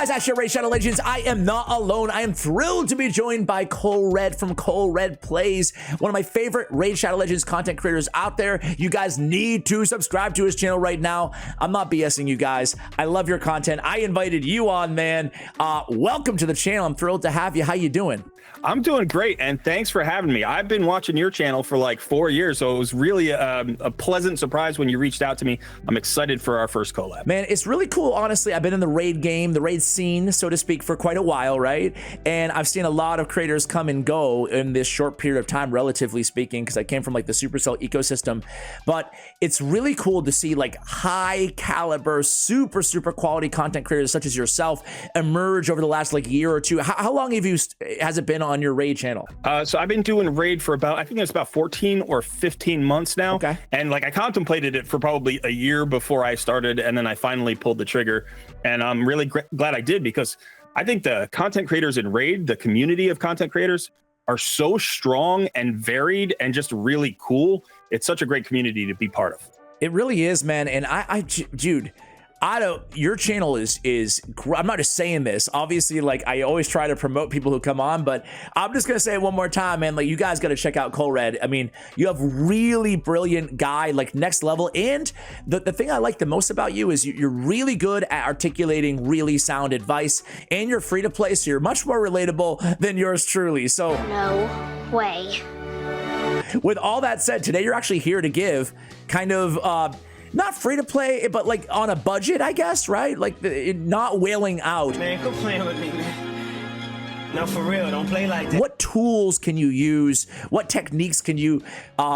That's your Raid Shadow Legends. I am not alone. I am thrilled to be joined by Colred from Colred Plays, one of my favorite Raid Shadow Legends content creators out there. You guys need to subscribe to his channel right now. I'm not BSing you guys. I love your content. I invited you on, man. Welcome to the channel. I'm thrilled to have you. How you doing? I'm doing great, and thanks for having me. I've been watching your channel for like 4 years, so it was really a pleasant surprise when you reached out to me. I'm excited for our first collab. Man, it's really cool, honestly. I've been in the raid game, the raid scene, so to speak, for quite a while, right? And I've seen a lot of creators come and go in this short period of time, relatively speaking, because I came from like the Supercell ecosystem. But it's really cool to see like high caliber, super quality content creators such as yourself emerge over the last like year or two. How long has it been on your raid channel? So I've been doing raid for about, I think it's about 14 or 15 months now. Okay. And like I contemplated it for probably a year before I started, and then I finally pulled the trigger, and I'm really glad I did, because I think the content creators in raid, the community of content creators, are so strong and varied and just really cool. It's such a great community to be part of. It really is, man. And dude, your channel is I'm not just saying this, obviously, like I always try to promote people who come on, but I'm just gonna say it one more time, man. Like, you guys got to check out Colred. I mean, you have really brilliant guy, like next level. And the thing I like the most about you is you're really good at articulating really sound advice, and you're free to play, so you're much more relatable than yours truly. So no way. With all that said, today you're actually here to give kind of not free to play, but like on a budget, I guess, right? Like not wailing out. Man, quit playing with me, man. No, for real, don't play like that. What tools can you use? What techniques can you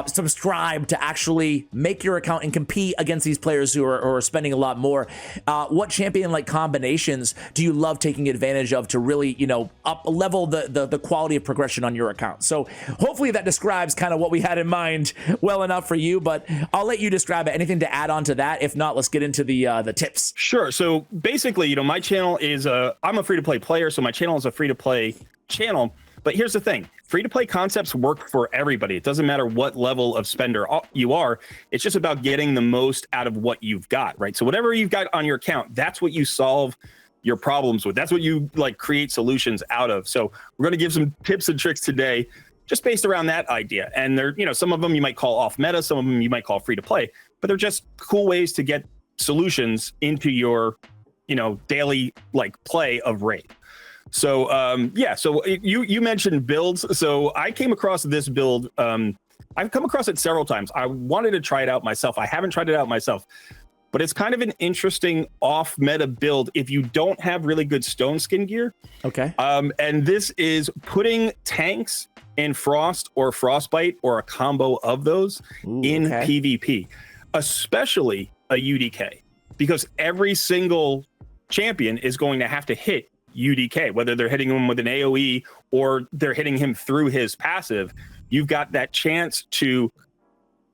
subscribe to actually make your account and compete against these players who are spending a lot more? What champion-like combinations do you love taking advantage of to really, you know, up level the quality of progression on your account? So hopefully that describes kind of what we had in mind well enough for you, but I'll let you describe it. Anything to add on to that? If not, let's get into the tips. Sure. So basically, you know, my channel is I'm a free-to-play player, so my channel is a free-to-play channel. But here's the thing, free-to-play concepts work for everybody. It doesn't matter what level of spender you are. It's just about getting the most out of what you've got, right? So whatever you've got on your account, that's what you solve your problems with. That's what you like create solutions out of. So we're going to give some tips and tricks today just based around that idea. And they're, you know, some of them you might call off meta, some of them you might call free-to-play, but they're just cool ways to get solutions into your, you know, daily like play of raid. So yeah, so you mentioned builds. So I came across this build. I've come across it several times. I wanted to try it out myself. I haven't tried it out myself, but it's kind of an interesting off meta build if you don't have really good stone skin gear. Okay. And this is putting tanks in frost or frostbite or a combo of those in PvP, especially a UDK, because every single champion is going to have to hit UDK, whether they're hitting him with an AoE or they're hitting him through his passive. You've got that chance to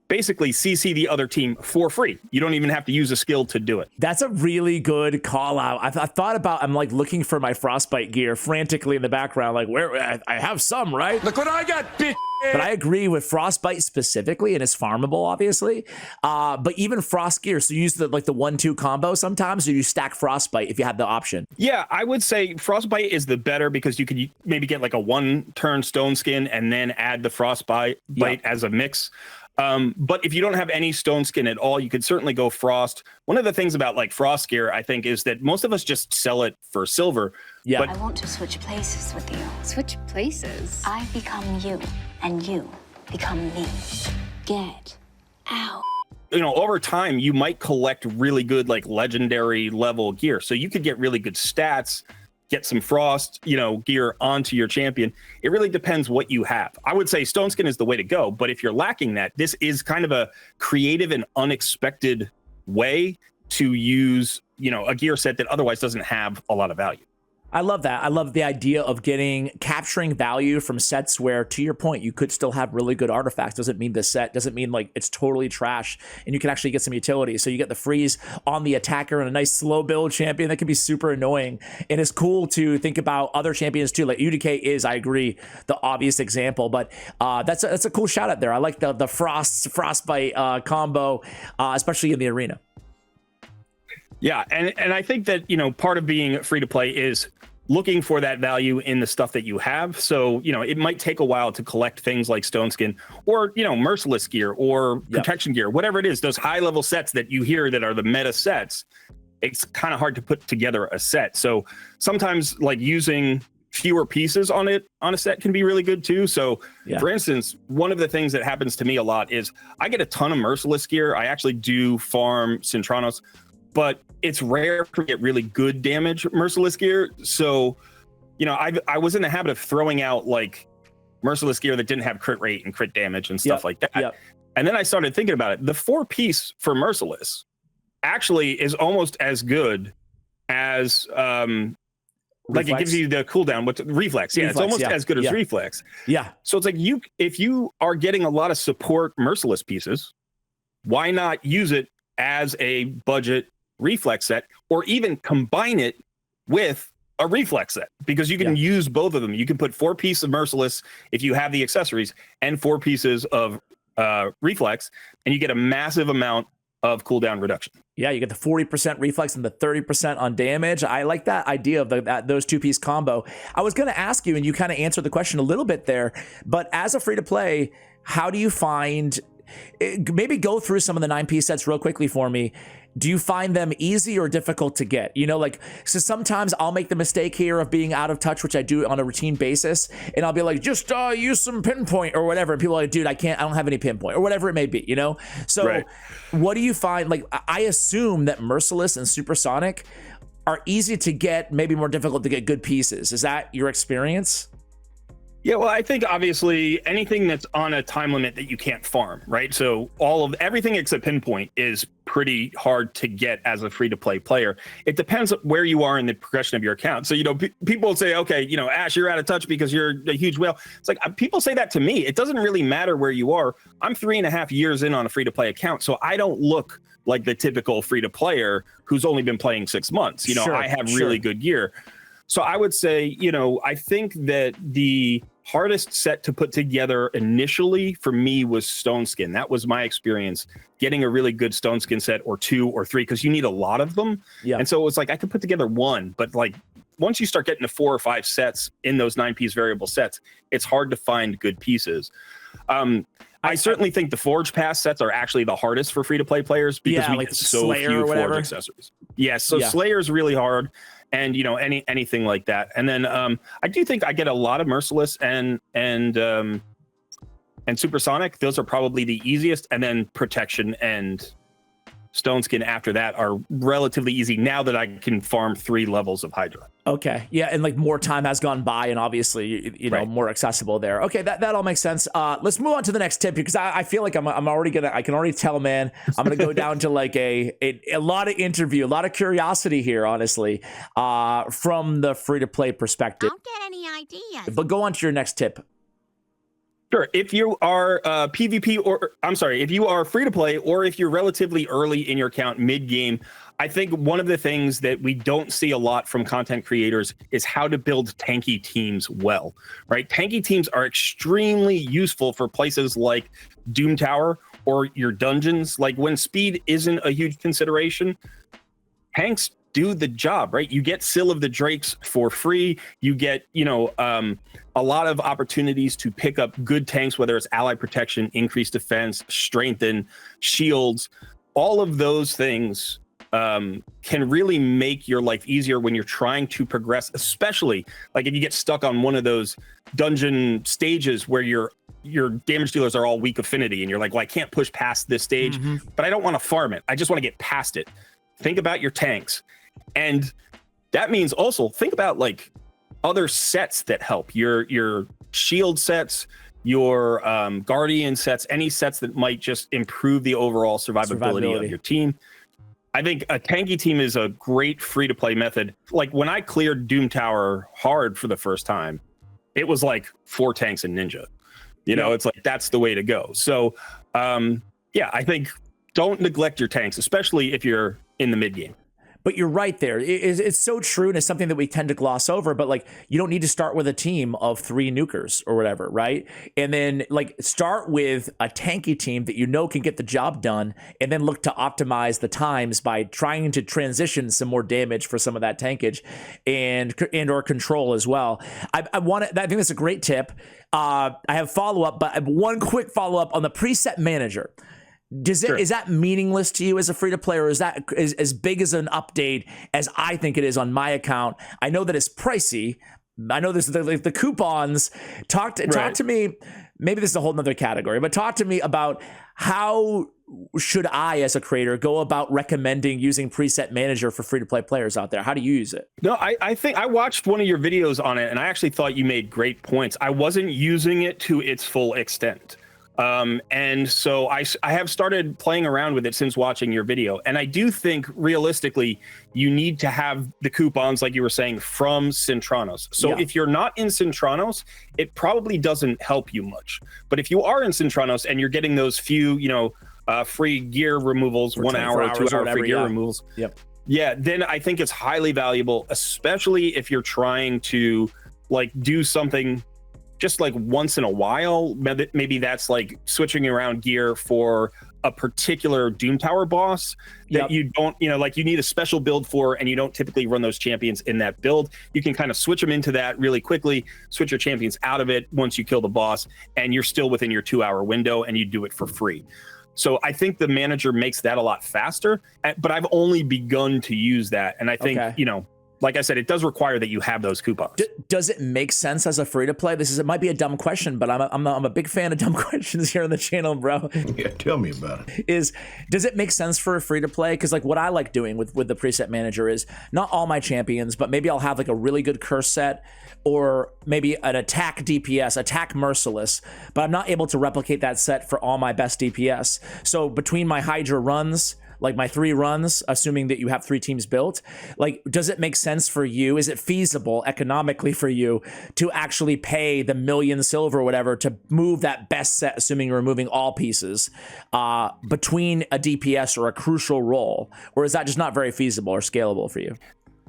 basically CC the other team for free. You don't even have to use a skill to do it. That's a really good call out. I thought about, I'm like looking for my frostbite gear frantically in the background, like where I have some, right? Look what I got, bitch. But I agree with frostbite specifically, and it's farmable, obviously. But even frost gear, so you use the 1-2 combo sometimes, or you stack frostbite if you have the option. Yeah, I would say frostbite is the better, because you could maybe get like a 1-turn stone skin and then add the frostbite as a mix. But if you don't have any stone skin at all, you could certainly go frost. One of the things about like frost gear, I think, is that most of us just sell it for silver. Yeah. I want to switch places with you. Switch places? I become you, and you become me. Get out. You know, over time, you might collect really good, like legendary level gear. So you could get really good stats, get some frost, you know, gear onto your champion. It really depends what you have. I would say stone skin is the way to go, but if you're lacking that, this is kind of a creative and unexpected way to use, you know, a gear set that otherwise doesn't have a lot of value. I love that. I love the idea of capturing value from sets where, to your point, you could still have really good artifacts. Doesn't mean the set doesn't mean like it's totally trash, and you can actually get some utility. So you get the freeze on the attacker and a nice slow build champion that can be super annoying. And it's cool to think about other champions too. Like UDK is, I agree, the obvious example, but that's a cool shout out there. I like the frostbite combo, especially in the arena. Yeah, and I think that, part of being free to play is looking for that value in the stuff that you have. So, it might take a while to collect things like Stone Skin or, Merciless gear or protection gear, whatever it is, those high level sets that you hear that are the meta sets. It's kind of hard to put together a set. So sometimes like using fewer pieces on a set can be really good too. So for instance, one of the things that happens to me a lot is I get a ton of Merciless gear. I actually do farm Cintranos, but it's rare to get really good damage Merciless gear. So, I was in the habit of throwing out like Merciless gear that didn't have crit rate and crit damage and stuff like that. And then I started thinking about it. The 4-piece for Merciless actually is almost as good as like it gives you the cooldown with reflex. It's almost as good as reflex. So it's like if you are getting a lot of support Merciless pieces, why not use it as a budget reflex set, or even combine it with a reflex set, because you can use both of them. You can put 4 pieces of Merciless if you have the accessories and 4 pieces of reflex, and you get a massive amount of cooldown reduction. Yeah, you get the 40% reflex and the 30% on damage. I like that idea of those 2-piece combo. I was going to ask you, and you kind of answered the question a little bit there, but as a free to play, how do you find, maybe go through some of the 9-piece sets real quickly for me. Do you find them easy or difficult to get? So sometimes I'll make the mistake here of being out of touch, which I do on a routine basis, and I'll be like, just use some pinpoint or whatever. And people are like, dude, I don't have any pinpoint or whatever it may be, So what do you find? Like, I assume that Merciless and Supersonic are easy to get, maybe more difficult to get good pieces. Is that your experience? Yeah, well, I think obviously anything that's on a time limit that you can't farm, right? So everything except pinpoint is pretty hard to get as a free-to-play player. It depends where you are in the progression of your account. So, people say, okay, Ash, you're out of touch because you're a huge whale. It's like, people say that to me. It doesn't really matter where you are. I'm 3.5 years in on a free-to-play account, so I don't look like the typical free-to-player who's only been playing 6 months. I have really good gear. So I would say, I think that the hardest set to put together initially for me was Stone Skin. That was my experience, getting a really good Stone Skin set, or 2 or 3, because you need a lot of them. And so it was like I could put together one, but like once you start getting to 4 or 5 sets in those 9-piece variable sets, it's hard to find good pieces. I certainly think the Forge Pass sets are actually the hardest for free-to-play players, because we get so Slayer few Forge accessories. So Slayer's really hard. And anything like that. And then I do think I get a lot of Merciless and Supersonic. Those are probably the easiest. And then Protection and Stone Skin after that are relatively easy now that I can farm 3 levels of Hydra. Okay, yeah, and like more time has gone by, and obviously more accessible there. Okay, that all makes sense. Let's move on to the next tip, because I feel like I can already tell, man, I'm gonna go down to like a lot of interview, a lot of curiosity here, honestly, from the free to play perspective. Don't get any ideas. But go on to your next tip. Sure. If you are PvP, if you are free to play, or if you're relatively early in your account, mid game, I think one of the things that we don't see a lot from content creators is how to build tanky teams well, right? Tanky teams are extremely useful for places like Doom Tower or your dungeons. Like when speed isn't a huge consideration, tanks do the job, right? You get Seal of the Drakes for free. You get, a lot of opportunities to pick up good tanks, whether it's ally protection, increased defense, strengthen, shields. All of those things can really make your life easier when you're trying to progress, especially like if you get stuck on one of those dungeon stages where your damage dealers are all weak affinity and you're like, well, I can't push past this stage, but I don't want to farm it. I just want to get past it. Think about your tanks. And that means also think about like other sets that help, your shield sets, your guardian sets, any sets that might just improve the overall survivability of your team. I think a tanky team is a great free-to-play method. Like when I cleared Doom Tower hard for the first time, it was like 4 tanks and Ninja. You know, it's like that's the way to go. So, yeah, I think don't neglect your tanks, especially if you're in the mid game. But you're right there. It's so true, and it's something that we tend to gloss over. But like, you don't need to start with a team of 3 nukers or whatever, right? And then like start with a tanky team that you know can get the job done, and then look to optimize the times by trying to transition some more damage for some of that tankage and or control as well. I think that's a great tip. I have follow up, but I have one quick follow up on the preset manager. Is that meaningless to you as a free-to-play, or is that as big as an update as I think it is on my account? I know that it's pricey. I know there's the coupons. Talk to me. Maybe this is a whole nother category, but talk to me about how should I, as a creator, go about recommending using preset manager for free-to-play players out there? How do you use it? No, I think I watched one of your videos on it, and I actually thought you made great points. I wasn't using it to its full extent. And so I have started playing around with it since watching your video. And I do think realistically, you need to have the coupons, like you were saying, from Cintranos. So if you're not in Cintranos, it probably doesn't help you much. But if you are in Cintranos and you're getting those few, free gear removals, 1 hour, 2 hour free gear removals. Yeah, then I think it's highly valuable, especially if you're trying to like do something just like once in a while. Maybe that's like switching around gear for a particular Doom Tower boss that you don't, like you need a special build for, and you don't typically run those champions in that build. You can kind of switch them into that really quickly, switch your champions out of it once you kill the boss, and you're still within your 2 hour window, and you do it for free. So I think the manager makes that a lot faster, but I've only begun to use that. And I think, like I said, it does require that you have those coupons. Does it make sense as a free-to-play? It might be a dumb question, but I'm a big fan of dumb questions here on the channel, bro. Yeah, tell me about it. Does it make sense for a free-to-play? Because like what I like doing with the preset manager is not all my champions, but maybe I'll have like a really good curse set, or maybe an attack DPS, attack merciless, but I'm not able to replicate that set for all my best DPS. So between my Hydra runs, like my 3 runs, assuming that you have 3 teams built, like, does it make sense for you? Is it feasible economically for you to actually pay the $1 million silver or whatever to move that best set, assuming you're removing all pieces, between a DPS or a crucial role? Or is that just not very feasible or scalable for you?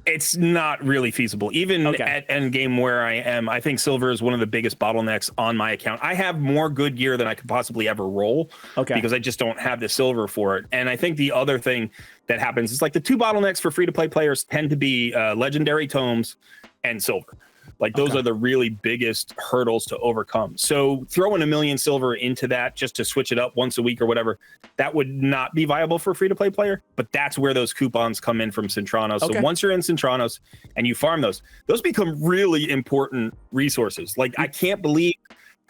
It's not really feasible. Even at endgame where I am, I think silver is one of the biggest bottlenecks on my account. I have more good gear than I could possibly ever roll because I just don't have the silver for it. And I think the other thing that happens is like the 2 bottlenecks for free-to-play players tend to be legendary tomes and silver. Like those are the really biggest hurdles to overcome. So throwing $1 million silver into that just to switch it up once a week or whatever, that would not be viable for a free-to-play player. But that's where those coupons come in from Cintranos. So once you're in Cintranos and you farm those become really important resources. Like I can't believe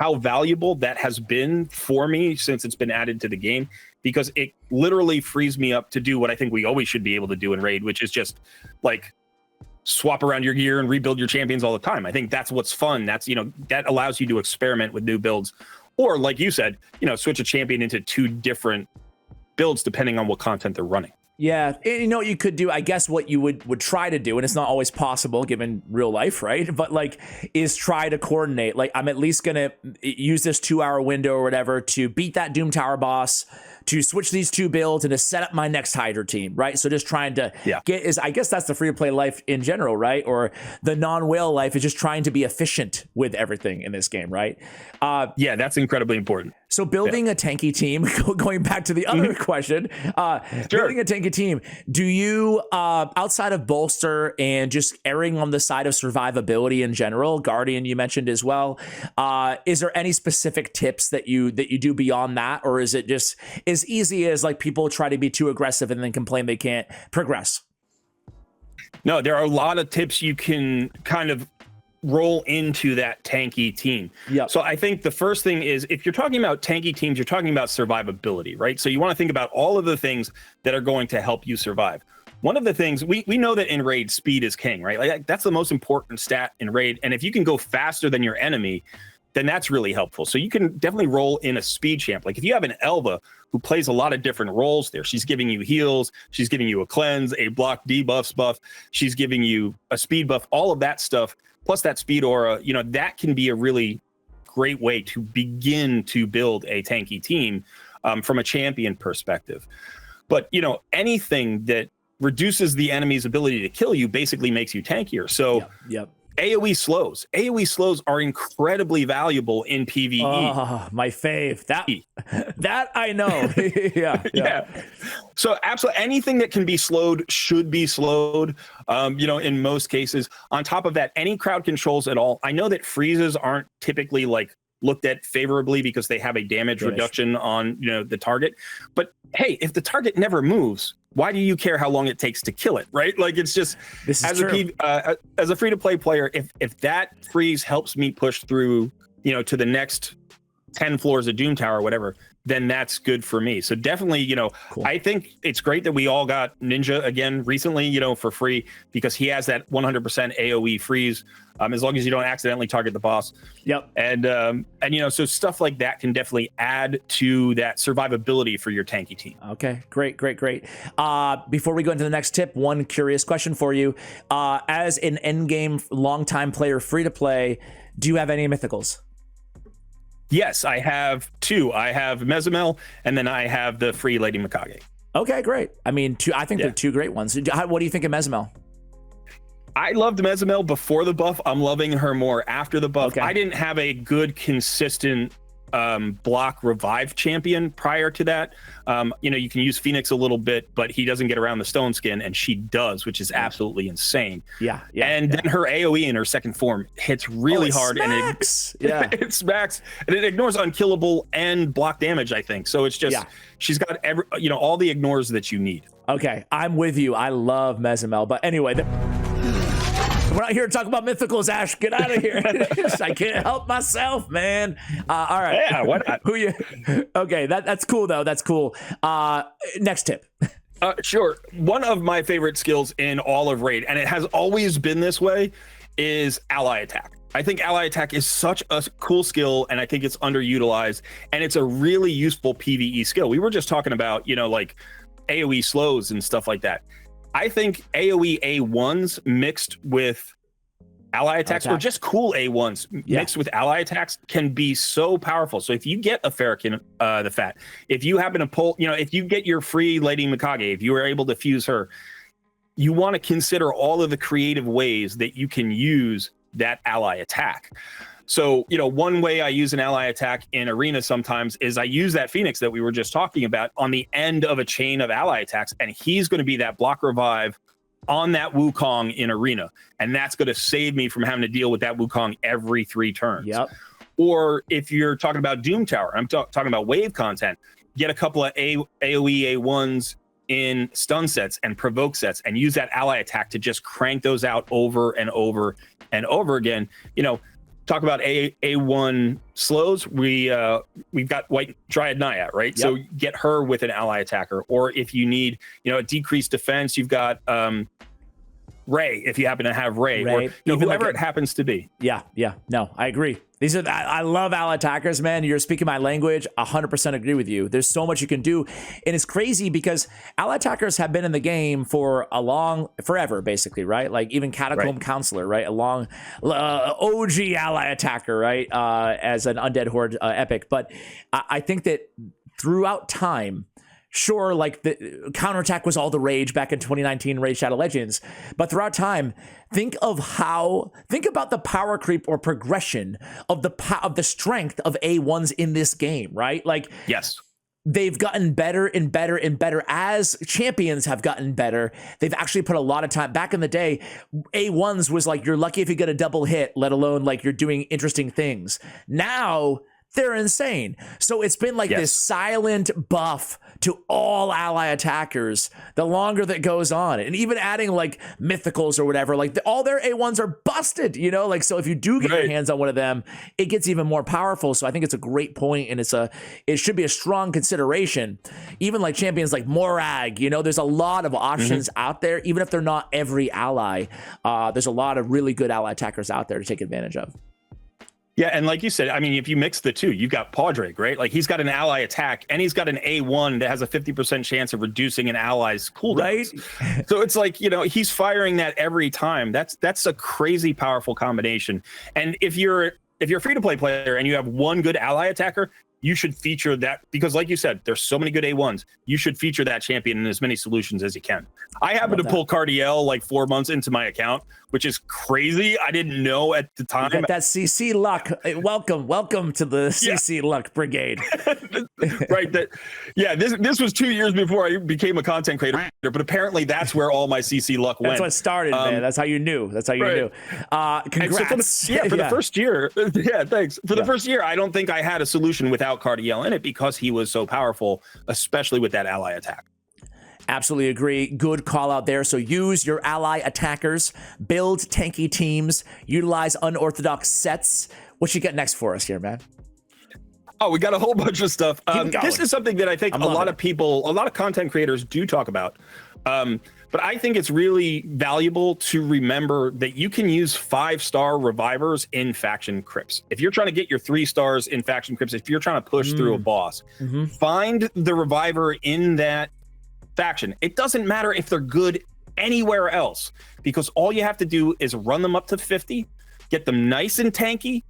how valuable that has been for me since it's been added to the game, because it literally frees me up to do what I think we always should be able to do in Raid, which is just like swap around your gear and rebuild your champions all the time. I think that's what's fun. That's, that allows you to experiment with new builds, or like you said, switch a champion into 2 different builds depending on what content they're running. Yeah, and what you could do, I guess what you would try to do, and it's not always possible given real life, right? But like, is try to coordinate. Like, I'm at least gonna use this 2 hour window or whatever to beat that Doom Tower boss, to switch these 2 builds, and to set up my next Hydra team, right? So just trying to I guess that's the free-to-play life in general, right? Or the non-whale life is just trying to be efficient with everything in this game, right? Yeah, that's incredibly important. So building a tanky team, going back to the other question, building a tanky team, do you, outside of bolster and just erring on the side of survivability in general, Guardian you mentioned as well, is there any specific tips that you do beyond that? Or is it just as easy as like people try to be too aggressive and then complain they can't progress? No, there are a lot of tips you can kind of roll into that tanky team. So I think the first thing is, if you're talking about tanky teams, you're talking about survivability, right? So you want to think about all of the things that are going to help you survive. One of the things we know that in Raid, speed is king, right? Like that's the most important stat in Raid. And if you can go faster than your enemy, then that's really helpful. So you can definitely roll in a speed champ. Like if you have an Elva who plays a lot of different roles there, she's giving you heals, she's giving you a cleanse, a block debuffs buff, she's giving you a speed buff, all of that stuff, plus that speed aura, you know, that can be a really great way to begin to build a tanky team from a champion perspective. But, you know, anything that reduces the enemy's ability to kill you basically makes you tankier. So Yep. AoE slows are incredibly valuable in PvE. Oh, my fave. That I know. yeah. So absolutely anything that can be slowed should be slowed, you know, in most cases. On top of that, any crowd controls at all. I know that freezes aren't typically like looked at favorably because they have a damage reduction on, you know, the target. But hey, if the target never moves, why do you care how long it takes to kill it, right? Like it's just as a free-to-play player, if that freeze helps me push through, you know, to the next 10 floors of Doom Tower or whatever, then that's good for me. So definitely, you know, I think it's great that we all got Ninja again recently, you know, for free, because he has that 100% AoE freeze, as long as you don't accidentally target the boss. Yep. And you know, so stuff like that can definitely add to that survivability for your tanky team. Okay, great. Before we go into the next tip, one curious question for you. As an endgame longtime player, free to play, do you have any mythicals? Yes, I have two. I have Mezimel, and then I have the free Lady Mikage. Okay, great. I mean, I think they're two great ones. What do you think of Mezimel? I loved Mezimel before the buff. I'm loving her more after the buff. Okay. I didn't have a good, consistent block revive champion prior to that. You know, you can use Phoenix a little bit, but he doesn't get around the stone skin, and she does, which is absolutely insane. And then her AoE in her second form hits really hard, smacks. and it smacks, and it ignores unkillable and block damage, I think. So it's just she's got you know, all the ignores that you need. Okay, I'm with you. I love Mezimel, but anyway, we're not here to talk about mythicals, Ash. Get out of here. I can't help myself, man. All right. Yeah, what? Okay, that's cool, though. That's cool. Next tip. Sure. One of my favorite skills in all of Raid, and it has always been this way, is ally attack. I think ally attack is such a cool skill, and I think it's underutilized, and it's a really useful PvE skill. We were just talking about, you know, like AoE slows and stuff like that. I think AoE A1s mixed with ally attacks, or just cool A1s mixed with ally attacks, can be so powerful. So if you get a Farrakhan the Fat, if you happen to pull, you know, if you get your free Lady Mikage, if you were able to fuse her, you want to consider all of the creative ways that you can use that ally attack. So, you know, one way I use an ally attack in Arena sometimes is I use that Phoenix that we were just talking about on the end of a chain of ally attacks, and he's going to be that block revive on that Wukong in Arena, and that's going to save me from having to deal with that Wukong every 3 turns. Or if you're talking about Doom Tower, I'm talking about wave content, get a couple of AoE A1s in stun sets and provoke sets, and use that ally attack to just crank those out over and over and over again. You know, talk about A1 slows. We've got White Dryad Naiad, right? So get her with an ally attacker. Or if you need, you know, a decreased defense, you've got Ray, if you happen to have Ray. Or, you know, whoever it happens to be. No, I agree. These are, I love ally attackers, man. You're speaking my language. 100% agree with you. There's so much you can do. And it's crazy because ally attackers have been in the game for forever, basically, right? Like even Catacomb Counselor, right? A long OG ally attacker, right? As an Undead Horde epic. But I think that throughout time, sure, like the counterattack was all the rage back in 2019 Raid Shadow Legends, but throughout time, think about the power creep or progression of the strength of A1s in this game, right? Like, they've gotten better and better and better as champions have gotten better. They've actually put a lot of time. Back in the day, A1s was like, you're lucky if you get a double hit, let alone like you're doing interesting things. Now, they're insane. So it's been like this silent buff to all ally attackers the longer that goes on. And even adding like mythicals or whatever, like all their A1s are busted, you know? Like, so if you do get your hands on one of them, it gets even more powerful. So I think it's a great point, and it should be a strong consideration. Even like champions like Morag, you know, there's a lot of options out there, even if they're not every ally. There's a lot of really good ally attackers out there to take advantage of. Yeah, and like you said, I mean, if you mix the two, you've got Paudrake, right? Like he's got an ally attack, and he's got an A1 that has a 50% chance of reducing an ally's cooldown. Right. So it's like, you know, he's firing that every time. That's a crazy powerful combination. And if you're a free-to-play player and you have one good ally attacker, you should feature that, because like you said, there's so many good A1s. You should feature that champion in as many solutions as you can. I happen to pull Cardiel like 4 months into my account, which is crazy. I didn't know at the time. You got that CC luck. Welcome to the CC luck brigade. Right. This was 2 years before I became a content creator, but apparently that's where all my CC luck went. That's what started, man. That's how you knew. That's how you knew. Congrats. So for the first year, thanks. For the first year, I don't think I had a solution without Cardiel in it, because he was so powerful, especially with that ally attack. Absolutely agree. Good call out there. So use your ally attackers, build tanky teams, utilize unorthodox sets. What you got next for us here, man? Oh, we got a whole bunch of stuff. This is something that I think a lot of content creators do talk about. But I think it's really valuable to remember that you can use 5-star revivers in faction crypts. If you're trying to get your 3 stars in faction crypts, if you're trying to push through a boss, find the reviver in that faction. It doesn't matter if they're good anywhere else, because all you have to do is run them up to 50, get them nice and tanky,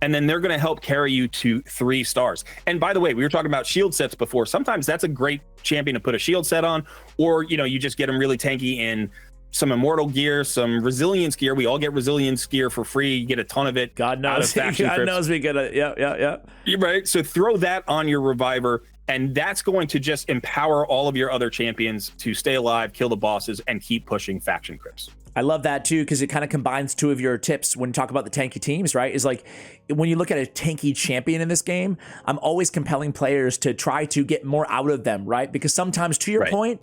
and then they're going to help carry you to 3 stars. And by the way, we were talking about shield sets before. Sometimes that's a great champion to put a shield set on, or, you know, you just get them really tanky in some immortal gear, some resilience gear. We all get resilience gear for free. You get a ton of it. God knows. God knows we get it. Yeah. You're right. So throw that on your reviver, and that's going to just empower all of your other champions to stay alive, kill the bosses, and keep pushing faction crypts. I love that too, because it kind of combines 2 of your tips when you talk about the tanky teams, right? Is like, when you look at a tanky champion in this game, I'm always compelling players to try to get more out of them, right? Because sometimes, to your point,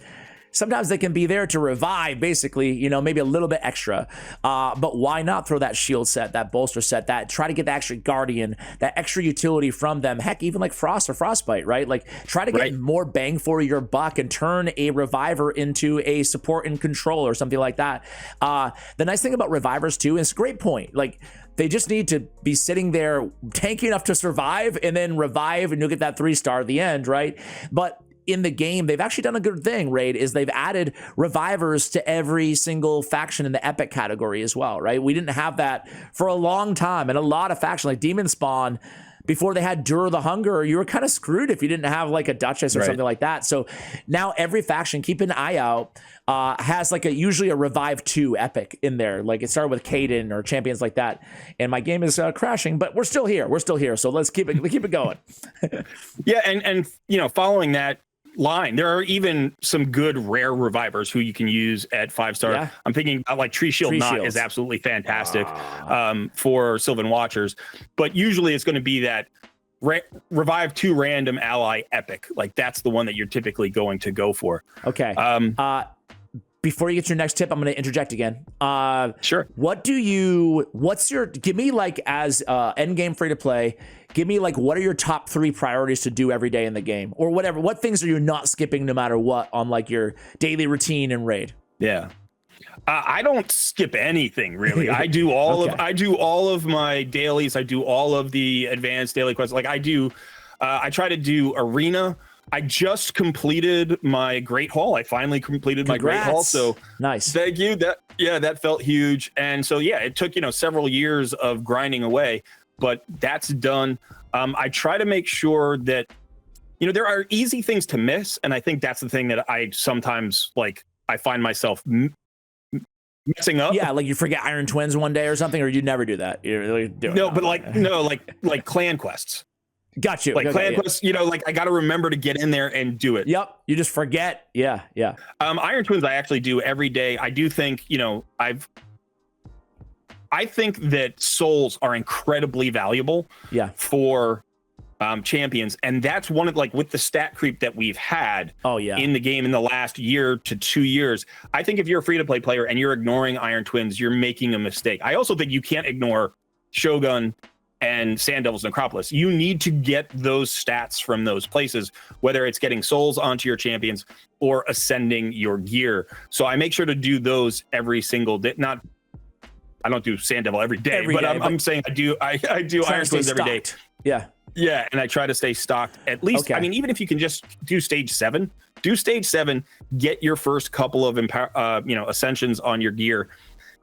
sometimes they can be there to revive, basically, you know, maybe a little bit extra. But why not throw that shield set, that bolster set, that try to get the extra guardian, that extra utility from them? Heck, even like Frost or Frostbite, right? Like, try to get more bang for your buck and turn a reviver into a support and control or something like that. The nice thing about revivers too, and it's a great point, like, they just need to be sitting there tanky enough to survive and then revive, and you'll get that 3-star at the end, right? But in the game, they've actually done a good thing, Raid, is they've added revivers to every single faction in the epic category as well, right? We didn't have that for a long time, and a lot of factions like Demon Spawn, before they had Dura the Hunger, you were kind of screwed if you didn't have like a Duchess or something like that. So now every faction, keep an eye out, has like usually a Revive 2 epic in there. Like it started with Kaden or champions like that. And my game is crashing, but we're still here. So let's keep it going. Yeah, and you know, following that line, there are even some good rare revivers who you can use at 5-star. Yeah. I'm thinking about like Tree Knot is absolutely fantastic for Sylvan Watchers, but usually it's going to be that Revive 2 random ally epic. Like that's the one that you're typically going to go for. Okay. Before you get your next tip, I'm going to interject again. Sure. Give me like as end game free to play, give me like, what are your top 3 priorities to do every day in the game, or whatever? What things are you not skipping no matter what on like your daily routine and raid? Yeah. I don't skip anything really. I do all of my dailies. I do all of the advanced daily quests. Like I try to do arena. I just completed my Great Hall. I finally completed my Great Hall. So nice. Thank you. That felt huge. And so, yeah, it took, several years of grinding away, but that's done. I try to make sure that, there are easy things to miss. And I think that's the thing that I sometimes I find myself messing up. Yeah. Like you forget Iron Twins one day or something, or you never do that. Like clan quests. Got you. Clan quests, I got to remember to get in there and do it. Yep. You just forget. Yeah. Iron Twins I actually do every day. I do think, I think that souls are incredibly valuable for champions. And that's one of with the stat creep that we've had in the game in the last year to 2 years. I think if you're a free-to-play player and you're ignoring Iron Twins, you're making a mistake. I also think you can't ignore Shogun and Sand Devil's Necropolis. You need to get those stats from those places, whether it's getting souls onto your champions or ascending your gear. So I make sure to do those every single day. I don't do Sand Devil every day, but I'm saying I do Iron Twins every day. Yeah. Yeah, and I try to stay stocked at least. Okay. I mean, even if you can just do stage 7, get your first couple of ascensions on your gear,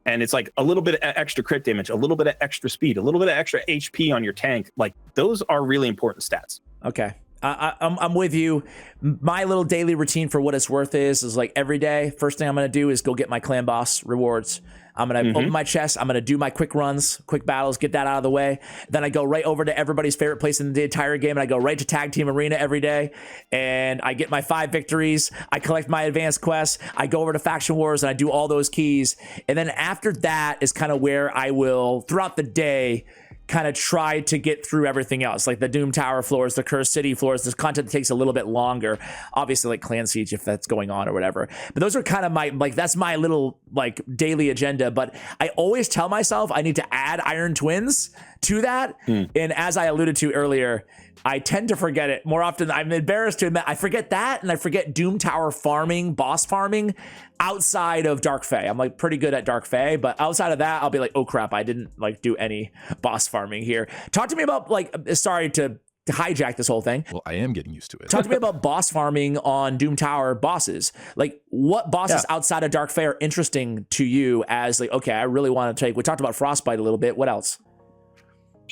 and it's like a little bit of extra crit damage, a little bit of extra speed, a little bit of extra HP on your tank. Like those are really important stats. Okay. I'm with you. My little daily routine, for what it's worth, is like every day, first thing I'm going to do is go get my clan boss rewards. I'm going to open my chest. I'm going to do my quick runs, quick battles, get that out of the way. Then I go right over to everybody's favorite place in the entire game, and I go right to Tag Team Arena every day, and I get my 5 victories. I collect my advanced quests. I go over to Faction Wars, and I do all those keys. And then after that is kind of where I will, throughout the day, kind of try to get through everything else, like the Doom Tower floors, the Cursed City floors. This content that takes a little bit longer, obviously, like Clan Siege if that's going on or whatever. But those are kind of my, like, that's my little like daily agenda. But I always tell myself I need to add Iron Twins to that. And as I alluded to earlier, I tend to forget it more often. I'm embarrassed to admit I forget that, and I forget Doom Tower farming, boss farming outside of Dark Fae. I'm like pretty good at Dark Fae, but outside of that, I'll be like, oh crap, I didn't like do any boss farming here. Talk to me about, like, sorry to hijack this whole thing. Well, I am getting used to it. Talk to me about boss farming on Doom Tower bosses. Like, what bosses outside of Dark Fae are interesting to you as, like, okay, I really want to take, we talked about Frostbite a little bit. What else?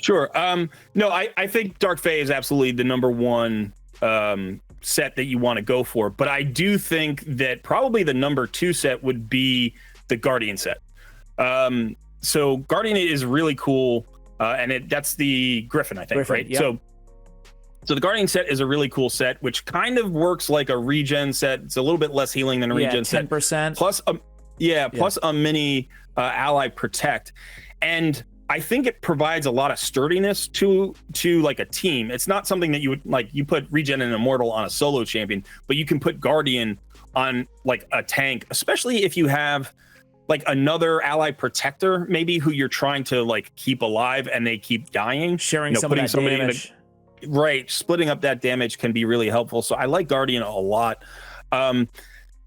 Sure. No, I think Dark Fae is absolutely the number one set that you want to go for, but I do think that probably the number 2 set would be the Guardian set. So Guardian is really cool, and that's the Griffin, I think, right? Yep. So the Guardian set is a really cool set, which kind of works like a regen set. It's a little bit less healing than a regen 10%. set. Plus a mini ally protect. And I think it provides a lot of sturdiness to like a team. It's not something that you would, like, you put regen and immortal on a solo champion, but you can put Guardian on like a tank, especially if you have like another ally protector, maybe, who you're trying to like keep alive and they keep dying. Sharing some of that damage. Right. Splitting up that damage can be really helpful. So I like Guardian a lot.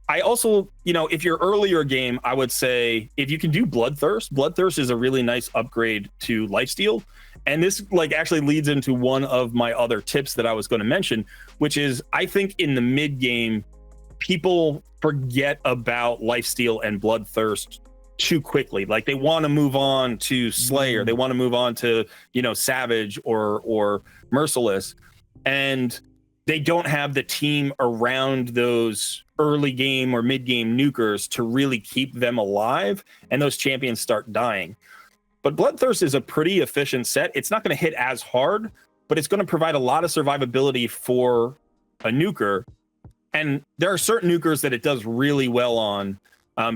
I also, if you're earlier game, I would say if you can do Bloodthirst is a really nice upgrade to Lifesteal. And this like actually leads into one of my other tips that I was going to mention, which is I think in the mid game, people forget about Lifesteal and Bloodthirst too quickly. Like they want to move on to Slayer. They want to move on to, Savage or Merciless. And they don't have the team around those early game or mid game nukers to really keep them alive, and those champions start dying. But Bloodthirst is a pretty efficient set. It's not going to hit as hard, but it's going to provide a lot of survivability for a nuker. And there are certain nukers that it does really well on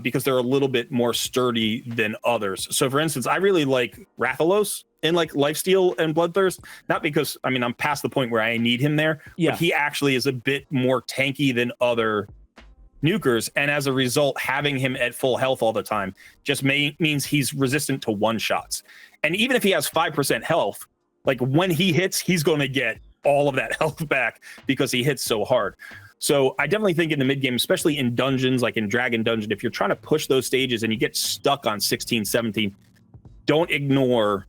because they're a little bit more sturdy than others. So for instance, I really like Rathalos in like Lifesteal and Bloodthirst, not because, I'm past the point where I need him there, but he actually is a bit more tanky than other nukers, and as a result, having him at full health all the time just means he's resistant to one-shots. And even if he has 5% health, like when he hits, he's going to get all of that health back because he hits so hard. So I definitely think in the mid game, especially in dungeons, like in Dragon Dungeon, if you're trying to push those stages and you get stuck on 16, 17, don't ignore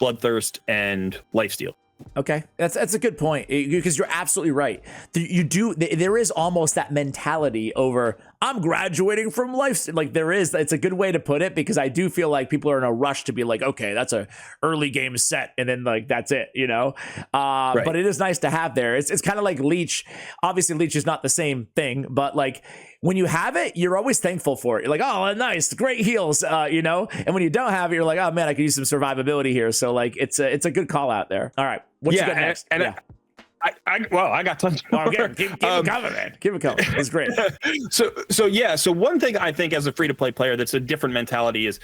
Bloodthirst and Lifesteal. Okay, that's a good point, because you're absolutely right. There is almost that mentality over, I'm graduating from life. Like it's a good way to put it, because I do feel like people are in a rush to be like, okay, that's a early game set, and then like that's it, Right. But it is nice to have there. It's kind of like Leech. Obviously, Leech is not the same thing, but like when you have it, you're always thankful for it. You're like, oh, nice, great heals, And when you don't have it, you're like, oh man, I could use some survivability here. So like, it's a good call out there. All right, what you got next? I got tons more. Keep it coming, man. Keep it coming. It's great. So one thing I think as a free-to-play player that's a different mentality is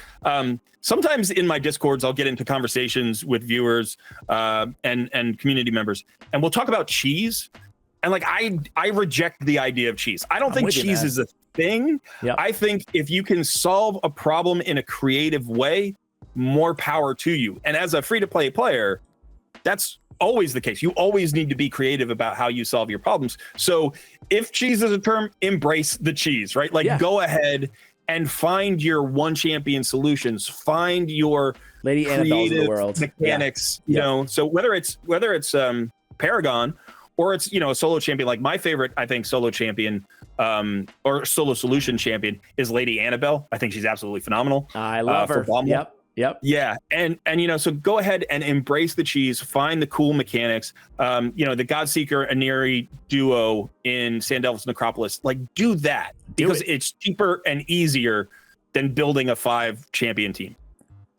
sometimes in my Discords, I'll get into conversations with viewers and community members, and we'll talk about cheese. And like, I reject the idea of cheese. I don't think cheese is a thing. Yep. I think if you can solve a problem in a creative way, more power to you. And as a free-to-play player, that's always the case. You always need to be creative about how you solve your problems. So if cheese is a term, embrace the cheese, right? Like go ahead Yep. and find your one champion solutions, find your Lady Annabelle's of the creative world. mechanics, you know. So whether it's Paragon or it's, you know, a solo champion, like my favorite, I think, solo champion or solo solution champion is Lady Annabelle. I think she's absolutely phenomenal. I love her. Yep. Yeah. And you know, so go ahead and embrace the cheese, find the cool mechanics. You know, the Godseeker Aneri duo in Sand Devils Necropolis, like do that because it's cheaper and easier than building a 5 champion team.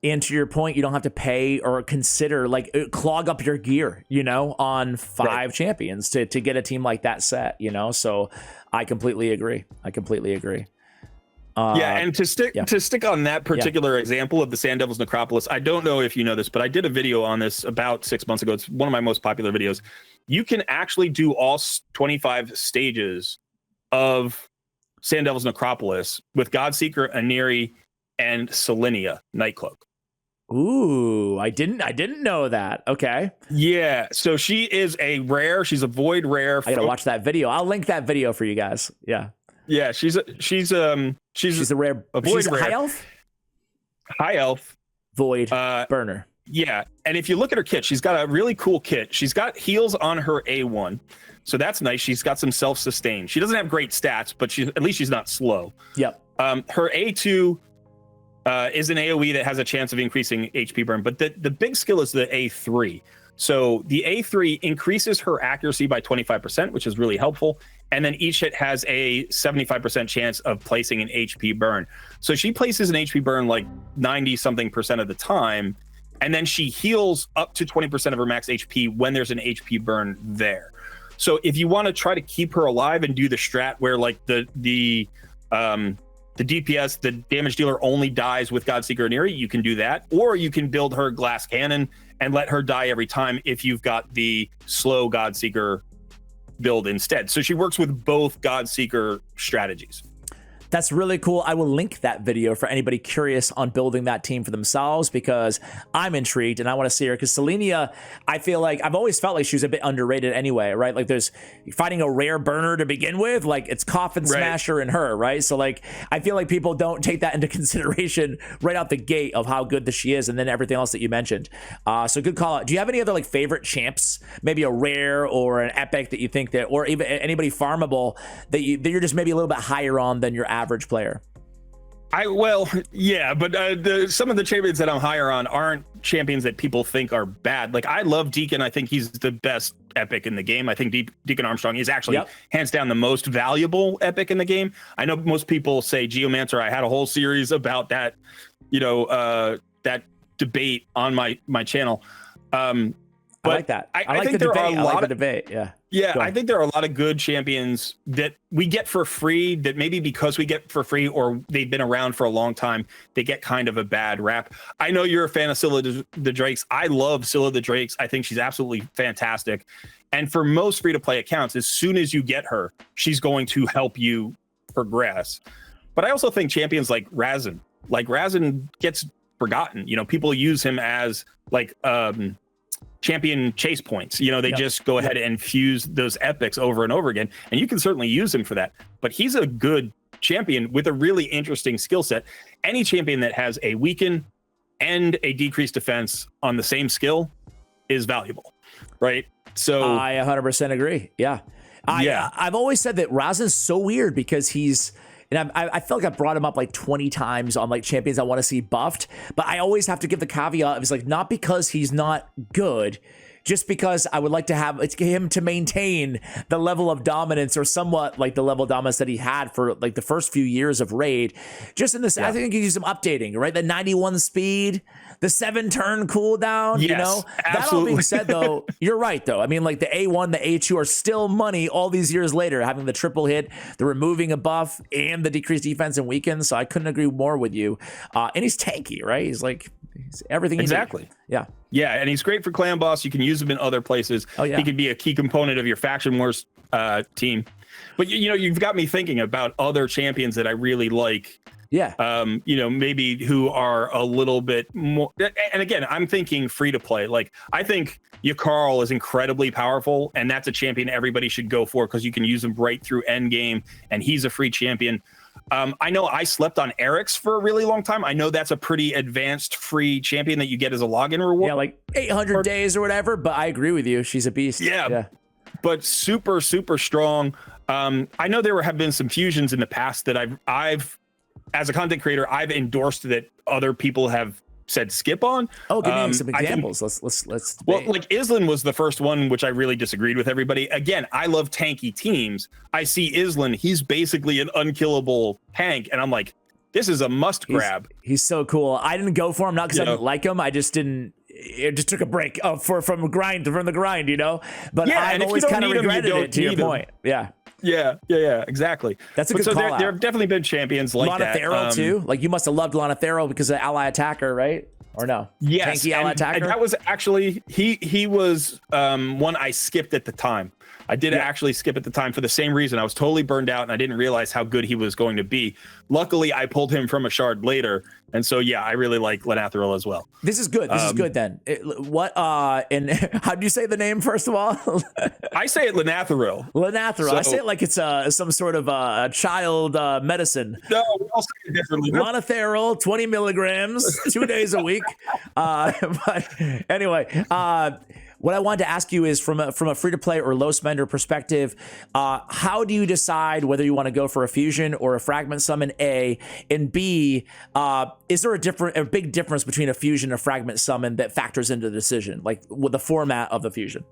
And to your point, you don't have to pay or consider like clog up your gear, you know, on 5 champions to get a team like that set, you know. So I completely agree. Yeah, and to stick on that particular example of the Sand Devils Necropolis, I don't know if you know this, but I did a video on this about 6 months ago. It's one of my most popular videos. You can actually do all 25 stages of Sand Devils Necropolis with Godseeker, Aneri, and Selenia Nightcloak. Ooh, I didn't know that. Okay. Yeah, so she is a rare. She's a void rare. I gotta watch that video. I'll link that video for you guys. Yeah. Yeah, she's a rare. She's a rare. High elf. Void burner. Yeah, and if you look at her kit, she's got a really cool kit. She's got heals on her A1, so that's nice. She's got some self-sustain. She doesn't have great stats, but at least she's not slow. Yep. Her A2 is an AoE that has a chance of increasing HP burn, but the big skill is the A3. So the A3 increases her accuracy by 25%, which is really helpful. And then each hit has a 75% chance of placing an HP burn. So she places an HP burn like 90-something% of the time. And then she heals up to 20% of her max HP when there's an HP burn there. So if you want to try to keep her alive and do the strat where like the DPS, the damage dealer, only dies with Godseeker Aneri, you can do that. Or you can build her glass cannon and let her die every time if you've got the slow Godseeker build instead. So she works with both Godseeker strategies. That's really cool. I will link that video for anybody curious on building that team for themselves, because I'm intrigued and I want to see her. Because Selenia, I feel like I've always felt like she was a bit underrated anyway, right? Like there's fighting a rare burner to begin with, like it's Coffin Smasher and her, right? So like I feel like people don't take that into consideration right out the gate of how good she is, and then everything else that you mentioned. So good call out. Do you have any other like favorite champs, maybe a rare or an epic that you think that, or even anybody farmable that you're just maybe a little bit higher on than your average player? Yeah, but some of the champions that I'm higher on aren't champions that people think are bad. Like I love Deacon. I think he's the best epic in the game. I think Deacon Armstrong is actually hands down the most valuable epic in the game. I know most people say Geomancer. I had a whole series about that, you know, that debate on my channel. I like that. I like think the there debate. are a lot of debate. Yeah. Yeah, I think there are a lot of good champions that we get for free that maybe because we get for free or they've been around for a long time, they get kind of a bad rap. I know you're a fan of Scylla the Drakes. I love Scylla the Drakes. I think she's absolutely fantastic. And for most free-to-play accounts, as soon as you get her, she's going to help you progress. But I also think champions like Razin gets forgotten. You know, people use him as like champion chase points. You know, they just go ahead and fuse those epics over and over again, and you can certainly use him for that. But he's a good champion with a really interesting skill set. Any champion that has a weaken and a decreased defense on the same skill is valuable, right? So I 100% agree. Yeah. I've always said that Razin's so weird because he's, and I feel like I've brought him up like 20 times on like champions I want to see buffed, but I always have to give the caveat of it's like not because he's not good, just because I would like to have him to maintain the level of dominance or somewhat like the level of dominance that he had for like the first few years of Raid. Just in this, I think he needs some updating, right? The 91 speed, the 7-turn cooldown, you know? Absolutely. That all being said, though, you're right, though. I mean, like the A1, the A2 are still money all these years later, having the triple hit, the removing a buff, and the decreased defense and weakens. So I couldn't agree more with you. And he's tanky, right? He's everything. Exactly. Yeah. Yeah, and he's great for clan boss. You can use him in other places. Oh, yeah. He could be a key component of your faction wars team. But you know, you've got me thinking about other champions that I really like. Yeah. You know, maybe who are a little bit more. And again, I'm thinking free to play. Like I think Yakarl is incredibly powerful, and that's a champion everybody should go for because you can use him right through end game, and he's a free champion. I know I slept on Eric's for a really long time. I know that's a pretty advanced free champion that you get as a login reward. Yeah, like 800 days or whatever. But I agree with you. She's a beast. Yeah. But super, super strong. I know there have been some fusions in the past that I've as a content creator, I've endorsed that other people have said skip on. Oh, give me some examples. Let's well, like Islan was the first one, which I really disagreed with everybody. Again, I love tanky teams. I see Islan, he's basically an unkillable tank, and I'm like, this is a must grab. He's so cool. I didn't go for him, not because I didn't like him. I just didn't. It just took a break from the grind, you know. But I've always kind of regretted it. To your point, Yeah, exactly. That's a good call out. There have definitely been champions like Lana that. Thero too. Like you must have loved Lana Thero because of ally attacker, right? Or no? Yes, Tanky ally attacker. And that was actually he was one I skipped at the time. I did actually skip at the time for the same reason. I was totally burned out and I didn't realize how good he was going to be. Luckily, I pulled him from a shard later. And so, I really like Lenathril as well. This is good. This is good then. And how do you say the name, first of all? I say it Lenathril. Lenathril. So, I say it like it's some sort of a child medicine. No, we all say it differently. Lenathril, 20 milligrams, 2 days a week. But anyway, what I wanted to ask you is from a free-to-play or low spender perspective, how do you decide whether you want to go for a fusion or a fragment summon, A, and B, is there a big difference between a fusion and a fragment summon that factors into the decision, like with the format of the fusion?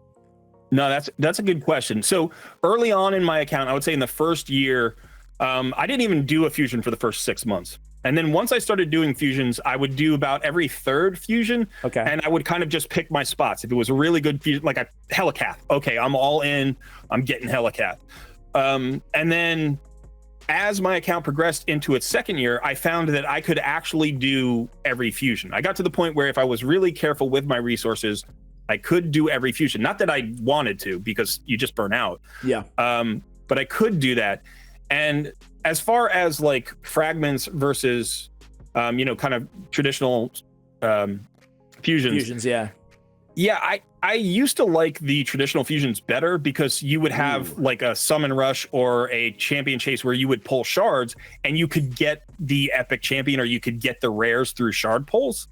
No, that's a good question. So early on in my account, I would say in the first year, I didn't even do a fusion for the first 6 months. And then once I started doing fusions, I would do about every third fusion. Okay. And I would kind of just pick my spots. If it was a really good fusion, like a Helicath, okay, I'm all in, I'm getting Helicath. And then as my account progressed into its second year, I found that I could actually do every fusion. I got to the point where if I was really careful with my resources, I could do every fusion. Not that I wanted to, because you just burn out. Yeah. But I could do that. And as far as like fragments versus, kind of traditional fusions. Yeah, I used to like the traditional fusions better because you would have like a summon rush or a champion chase where you would pull shards and you could get the epic champion or you could get the rares through shard pulls.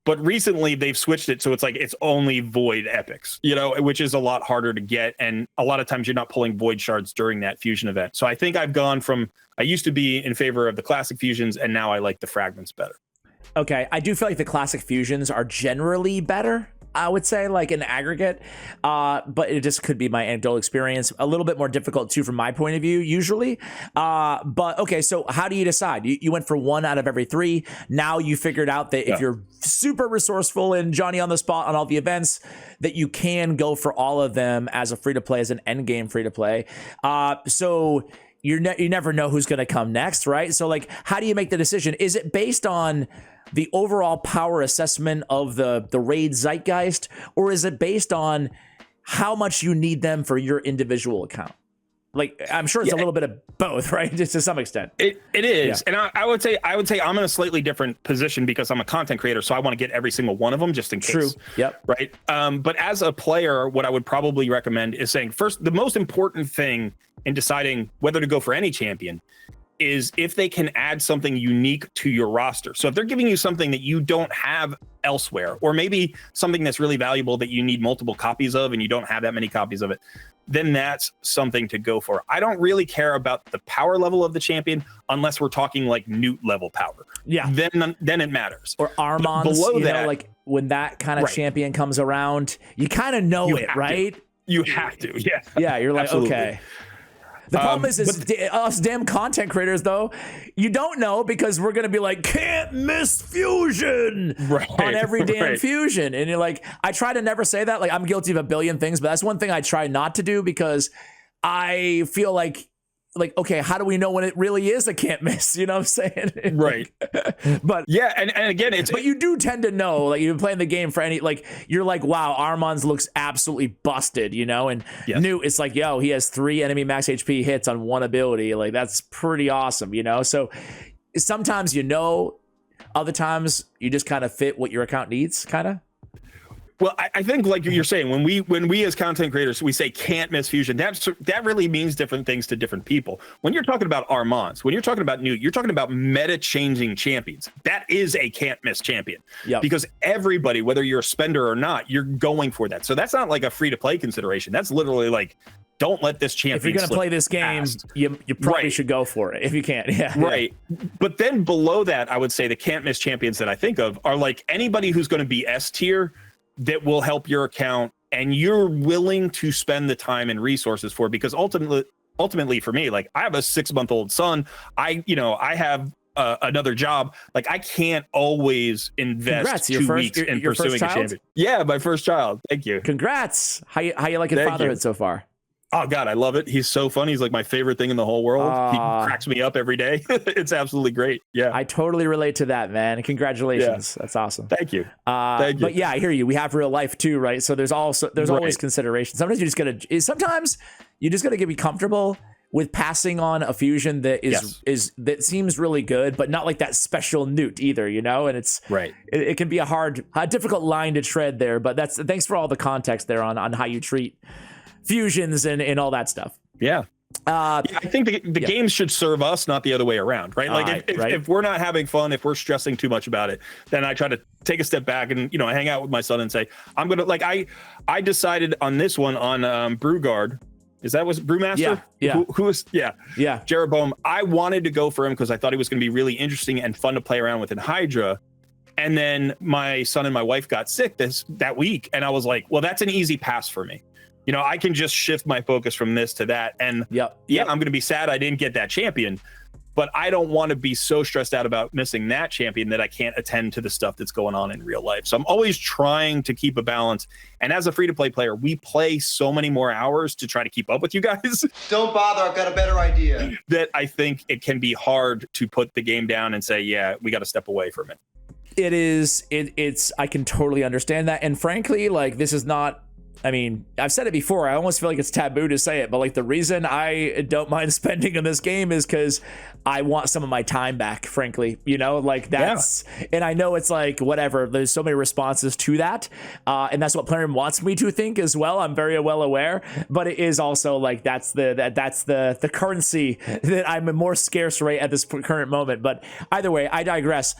But recently they've switched it so it's like it's only void epics, which is a lot harder to get. And a lot of times you're not pulling void shards during that fusion event. So I think I've gone from, I used to be in favor of the classic fusions and now I like the fragments better. Okay, I do feel like the classic fusions are generally better, I would say, like in aggregate, but it just could be my anecdotal experience. A little bit more difficult too from my point of view usually, but okay, so how do you decide? You went for 1 out of every 3. Now you figured out that if you're super resourceful and Johnny on the spot on all the events, that you can go for all of them as a free-to-play, as an end game free-to-play. So you never know who's going to come next, right? So like, how do you make the decision? Is it based on the overall power assessment of the raid zeitgeist, or is it based on how much you need them for your individual account? Like, I'm sure it's a little bit of both, right? Just to some extent. It is. And I would say I'm in a slightly different position because I'm a content creator. So I want to get every single one of them just in case. True. Yep. Right. But as a player, what I would probably recommend is saying first, the most important thing in deciding whether to go for any champion is if they can add something unique to your roster. So if they're giving you something that you don't have elsewhere, or maybe something that's really valuable that you need multiple copies of and you don't have that many copies of it, then that's something to go for. I don't really care about the power level of the champion unless we're talking like Newt level power. Yeah. Then it matters. Or Armons, below that, like when that kind of champion comes around, you kind of know it, right? You have to. Yeah. Yeah. You're like, absolutely. Okay. The problem is us damn content creators, though, you don't know because we're going to be like, can't miss fusion on every damn fusion. And you're like, I try to never say that. Like, I'm guilty of a billion things, but that's one thing I try not to do because I feel like, okay, how do we know when it really is a can't miss? You know what I'm saying? Right. But yeah, and again, but you do tend to know, like you've been playing the game for any, like you're like, wow, Armons looks absolutely busted, and Newt, it's like, yo, he has 3 enemy max HP hits on 1 ability. Like that's pretty awesome, So sometimes other times you just kind of fit what your account needs, kind of. Well, I think like you're saying, when we as content creators, we say can't miss fusion, that really means different things to different people. When you're talking about Armands, when you're talking about Newt, you're talking about meta changing champions. That is a can't miss champion. Yep. Because everybody, whether you're a spender or not, you're going for that. So that's not like a free to play consideration. That's literally like, don't let this champion. If you're going to play this game, you probably should go for it if you can. Yeah. Right. But then below that, I would say the can't miss champions that I think of are like anybody who's going to be S tier that will help your account and you're willing to spend the time and resources for, because ultimately for me, like I have a 6-month-old son. I have another job. Like I can't always invest 2 weeks in pursuing a champion. Yeah, my first child. Thank you. Congrats. How you liking fatherhood so far? Oh God, I love it. He's so funny. He's like my favorite thing in the whole world. He cracks me up every day. It's absolutely great. Yeah. I totally relate to that, man. Congratulations. Yeah. That's awesome. Thank you. But yeah, I hear you. We have real life too, right? So there's always consideration. Sometimes you just gotta be comfortable with passing on a fusion that that seems really good, but not like that special Newt either, you know? And it's it can be a difficult line to tread there, but thanks for all the context there on how you treat fusions and all that stuff. Yeah. I think the games should serve us, not the other way around, right? Like if we're not having fun, if we're stressing too much about it, then I try to take a step back and hang out with my son and say, I'm gonna like I decided on this one on Brewguard. Was Brewmaster? Yeah. Who was Jeroboam. I wanted to go for him because I thought he was going to be really interesting and fun to play around with in Hydra. And then my son and my wife got sick that week, and I was like, well, that's an easy pass for me. I can just shift my focus from this to that. And I'm going to be sad I didn't get that champion, but I don't want to be so stressed out about missing that champion that I can't attend to the stuff that's going on in real life. So I'm always trying to keep a balance. And as a free-to-play player, we play so many more hours to try to keep up with you guys. Don't bother, I've got a better idea. That I think it can be hard to put the game down and say, yeah, we got to step away from it. It is. It's. I can totally understand that. And frankly, like, this is not, I mean, I've said it before. I almost feel like it's taboo to say it, but like the reason I don't mind spending on this game is because I want some of my time back, frankly, like that's, and I know it's like, whatever, there's so many responses to that. And that's what Plarium wants me to think as well. I'm very well aware, but it is also like, that's the currency that I'm more scarce right at this current moment. But either way, I digress.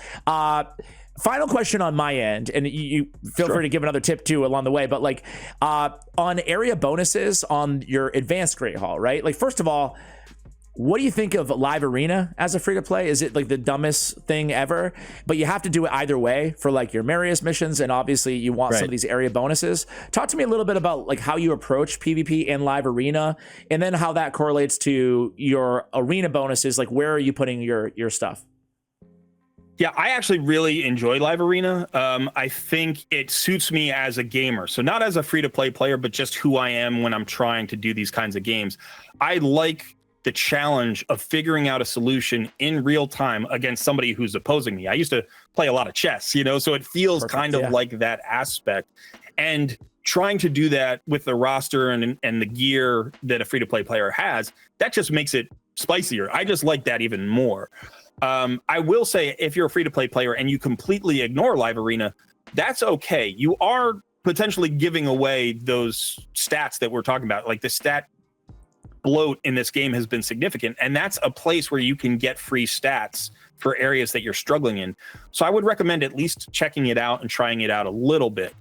Final question on my end, and you feel free to give another tip too along the way, but like on area bonuses on your advanced Great Hall, right? Like, first of all, what do you think of live arena as a free to play? Is it like the dumbest thing ever? But you have to do it either way for like your Marius missions, and obviously you want some of these area bonuses. Talk to me a little bit about like how you approach PvP and live arena, and then how that correlates to your arena bonuses. Like, where are you putting your stuff? Yeah, I actually really enjoy live arena. I think it suits me as a gamer. So not as a free-to-play player, but just who I am when I'm trying to do these kinds of games. I like the challenge of figuring out a solution in real time against somebody who's opposing me. I used to play a lot of chess, so it feels kind of like that aspect. And trying to do that with the roster and the gear that a free-to-play player has, that just makes it spicier. I just like that even more. I will say, if you're a free-to-play player and you completely ignore live arena, that's okay. You are potentially giving away those stats that we're talking about. Like, the stat bloat in this game has been significant, and that's a place where you can get free stats for areas that you're struggling in. So I would recommend at least checking it out and trying it out a little bit.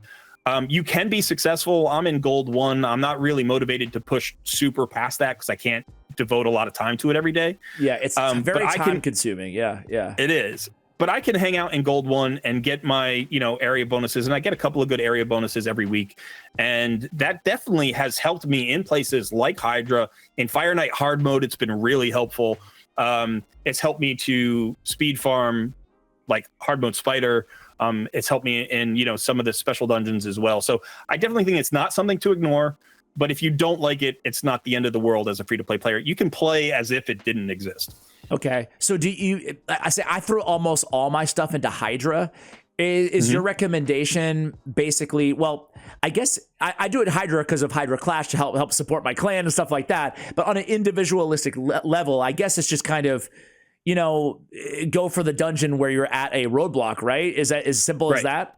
You can be successful. I'm in gold 1. I'm not really motivated to push super past that because I can't devote a lot of time to it every day. Yeah, it's very time consuming. Yeah. It is. But I can hang out in gold 1 and get my, area bonuses, and I get a couple of good area bonuses every week. And that definitely has helped me in places like Hydra. In Fire Knight hard mode, it's been really helpful. It's helped me to speed farm like hard mode Spider. It's helped me in, some of the special dungeons as well. So I definitely think it's not something to ignore, but if you don't like it, it's not the end of the world as a free-to-play player. You can play as if it didn't exist. Okay. So I throw almost all my stuff into Hydra. Is your recommendation basically, well, I guess I do it Hydra because of Hydra Clash to help support my clan and stuff like that. But on an individualistic level, I guess it's just kind of, go for the dungeon where you're at a roadblock, right? Is that as simple as that?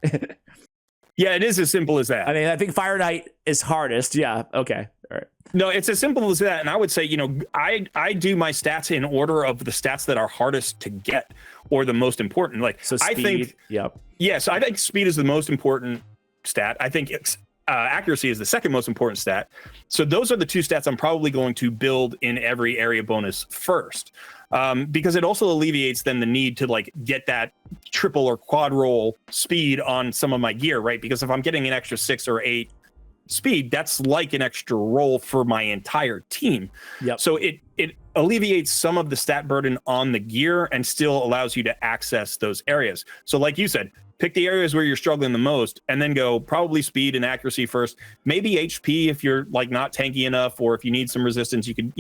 Yeah, it is as simple as that. I mean, I think Fire Knight is hardest. Yeah. Okay. All right. No, it's as simple as that. And I would say, I do my stats in order of the stats that are hardest to get or the most important. Like, So speed, I think, yep. yeah, so I think speed is the most important stat. I think accuracy is the second most important stat. So those are the two stats I'm probably going to build in every area bonus first, because it also alleviates then the need to like get that triple or quad roll speed on some of my gear, right? Because if I'm getting an extra 6 or 8 speed, that's like an extra roll for my entire team. Yep. So it alleviates some of the stat burden on the gear and still allows you to access those areas. So like you said, pick the areas where you're struggling the most and then go probably speed and accuracy first, maybe HP if you're like not tanky enough, or if you need some resistance, you can,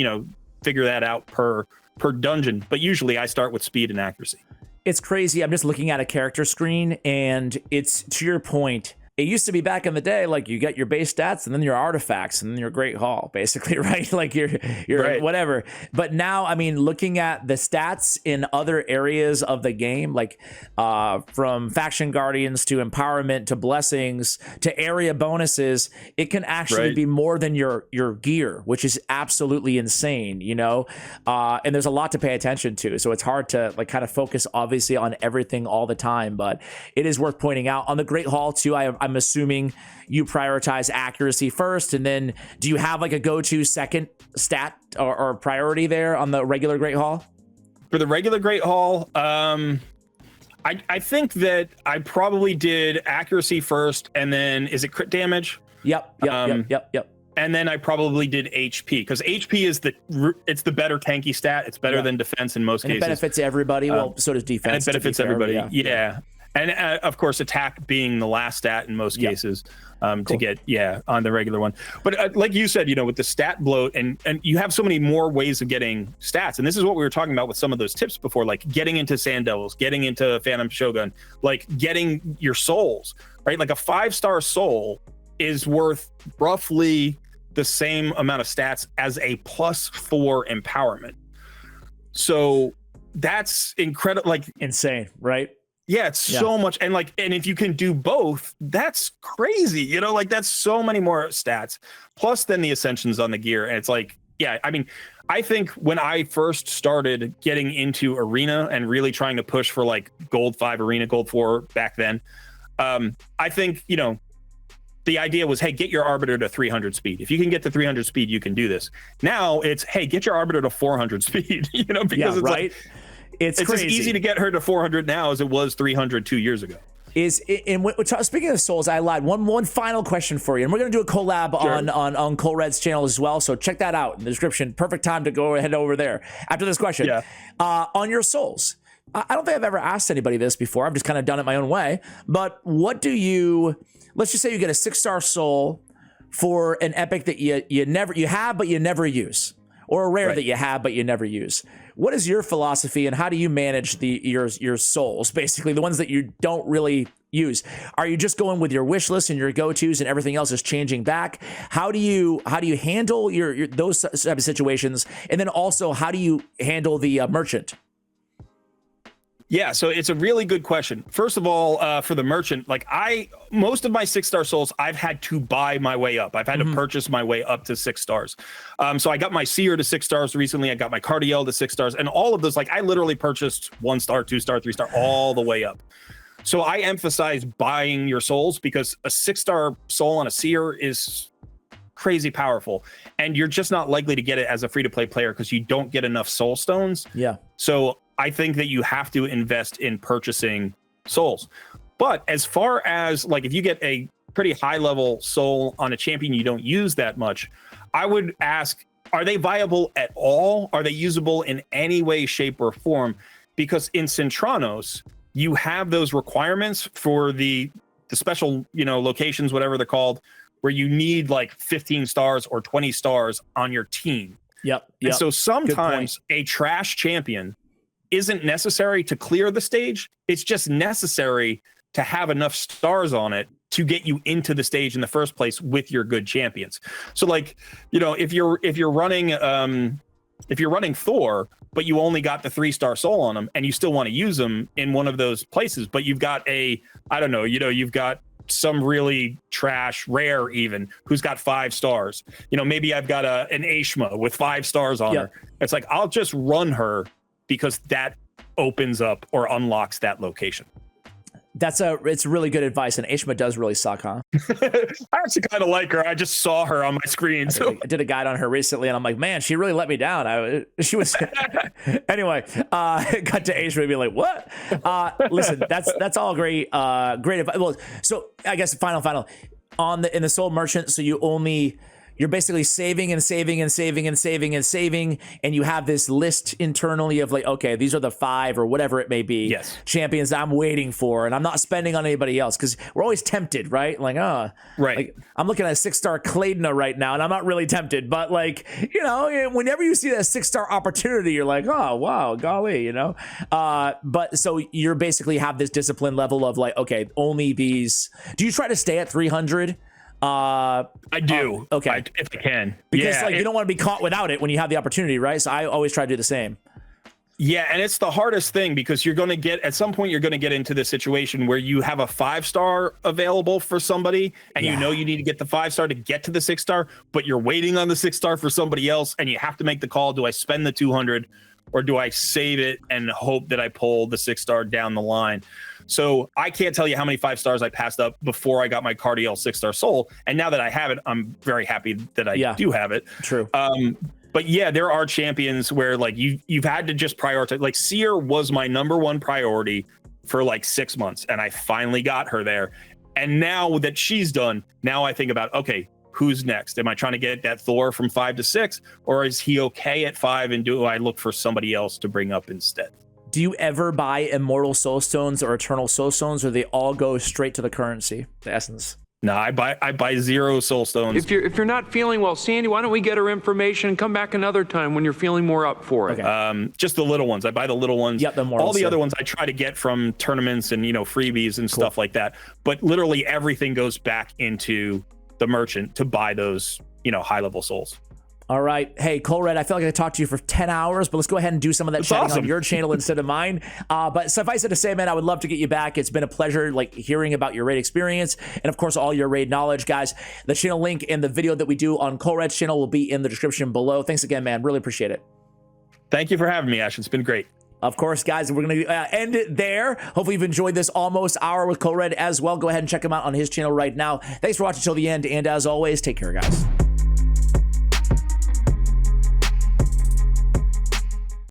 figure that out per dungeon. But usually I start with speed and accuracy. It's crazy. I'm just looking at a character screen, and it's, to your point, it used to be back in the day, like you get your base stats and then your artifacts and then your Great Hall, basically, right? Like your right. Whatever. But now, I mean, looking at the stats in other areas of the game, like from Faction Guardians to Empowerment to Blessings to area bonuses, it can actually be more than your gear, which is absolutely insane, and there's a lot to pay attention to. So it's hard to like kind of focus, obviously, on everything all the time, but it is worth pointing out. On the Great Hall, too, I'm assuming you prioritize accuracy first, and then do you have like a go-to second stat or priority there on the regular Great Hall? For the regular Great Hall, I think that I probably did accuracy first, and then is it crit damage? Yep. And then I probably did HP, because HP is the better tanky stat. It's better than defense in most cases. It benefits everybody. Well, so does defense. And it benefits everybody. Yeah. And of course, attack being the last stat in most cases to get on the regular one. But like you said, with the stat bloat, and you have so many more ways of getting stats. And this is what we were talking about with some of those tips before, like getting into Sand Devils, getting into Phantom Shogun, like getting your souls, right? Like a 5-star soul is worth roughly the same amount of stats as a +4 empowerment. So that's incredible, like insane, right? Yeah, it's so much. And if you can do both, that's crazy. Like that's so many more stats. Plus then the ascensions on the gear. And it's like, I mean, I think when I first started getting into arena and really trying to push for like gold 5 arena, gold 4 back then, I think, the idea was, hey, get your Arbiter to 300 speed. If you can get to 300 speed, you can do this. Now it's, hey, get your Arbiter to 400 speed, because it's right. It's crazy. As easy to get her to 400 now as it was 300 2 years ago. Speaking of souls, I lied. One final question for you, and we're gonna do a collab on Colred's channel as well. So check that out in the description. Perfect time to go head over there after this question. On your souls, I don't think I've ever asked anybody this before. I've just kind of done it my own way. But what do you? Let's just say you get a 6-star soul for an epic that you have but you never use, or a rare that you have but you never use. What is your philosophy, and how do you manage your souls, basically the ones that you don't really use? Are you just going with your wish list and your go-tos, and everything else is changing back? How do you handle your those type of situations, and then also how do you handle the merchant? Yeah, so it's a really good question. First of all, for the merchant, like most of my 6-star souls, I've had to buy my way up. I've had to purchase my way up to 6 stars. So I got my Seer to 6 stars recently. I got my Cardiel to 6 stars, and all of those, like I literally purchased 1 star, 2 star, 3 star, all the way up. So I emphasize buying your souls, because a 6-star soul on a Seer is crazy powerful, and you're just not likely to get it as a free-to-play player because you don't get enough soul stones. Yeah. So I think that you have to invest in purchasing souls. But as far as like if you get a pretty high level soul on a champion you don't use that much, I would ask, are they viable at all? Are they usable in any way, shape, or form? Because in Centranos, you have those requirements for the special, locations, whatever they're called, where you need like 15 stars or 20 stars on your team. Yep. And so sometimes a trash champion isn't necessary to clear the stage. It's just necessary to have enough stars on it to get you into the stage in the first place with your good champions. So like, if you're running Thor, but you only got the 3-star soul on him and you still want to use them in one of those places, but you've got you've got some really trash rare even who's got 5 stars. You know, maybe I've got an Ashma with 5 stars on her. It's like, I'll just run her because that opens up or unlocks that location. It's really good advice, and Ashma does really suck, huh? I actually kind of like her. I just saw her on my screen. I did a guide on her recently, and I'm like, man, she really let me down. She was anyway. Got to Ashma being like, what? Listen, that's all great. Great advice. Well, so I guess final in the soul merchant. So you're basically saving and saving and saving and saving and saving, and you have this list internally of like, okay, these are the 5 or whatever it may be, champions I'm waiting for, and I'm not spending on anybody else because we're always tempted, right? Like, like, I'm looking at a 6-star Claydna right now, and I'm not really tempted, but like, you know, whenever you see that 6-star opportunity, you're like, oh wow, golly, you know. But so you're basically have this discipline level of like, okay, only these. Do you try to stay at 300? I do. Okay. If I can. Because like you don't want to be caught without it when you have the opportunity, right? So I always try to do the same. Yeah, and it's the hardest thing because you're going to get, at some point, you're going to get into this situation where you have a 5-star available for somebody, and you know you need to get the 5-star to get to the 6-star, but you're waiting on the 6-star for somebody else, and you have to make the call. Do I spend the 200 or do I save it and hope that I pull the 6-star down the line? So I can't tell you how many 5 stars I passed up before I got my Cardiel 6-star soul. And now that I have it, I'm very happy that I do have it. True. But yeah, there are champions where like you've had to just prioritize. Like Seer was my #1 priority for like 6 months, and I finally got her there. And now that she's done, now I think about, okay, who's next? Am I trying to get that Thor from 5 to 6, or is he okay at 5? And do I look for somebody else to bring up instead? Do you ever buy Immortal Soul Stones or Eternal Soul Stones, or they all go straight to the currency, the essence? No, I buy 0 soul stones. If you're not feeling well, Sandy, why don't we get her information and come back another time when you're feeling more up for it? Okay. Just the little ones. I buy the little ones. Yep, all the other ones I try to get from tournaments and, you know, freebies and stuff like that. But literally everything goes back into the merchant to buy those, you know, high-level souls. All right. Hey, Colred, I feel like I talked to you for 10 hours, but let's go ahead and do some of that chatting on your channel instead of mine. But suffice it to say, man, I would love to get you back. It's been a pleasure, like, hearing about your raid experience and, of course, all your raid knowledge, guys. The channel link and the video that we do on Colred's channel will be in the description below. Thanks again, man. Really appreciate it. Thank you for having me, Ash. It's been great. Of course, guys, we're going to end it there. Hopefully you've enjoyed this almost hour with Colred as well. Go ahead and check him out on his channel right now. Thanks for watching till the end. And as always, take care, guys.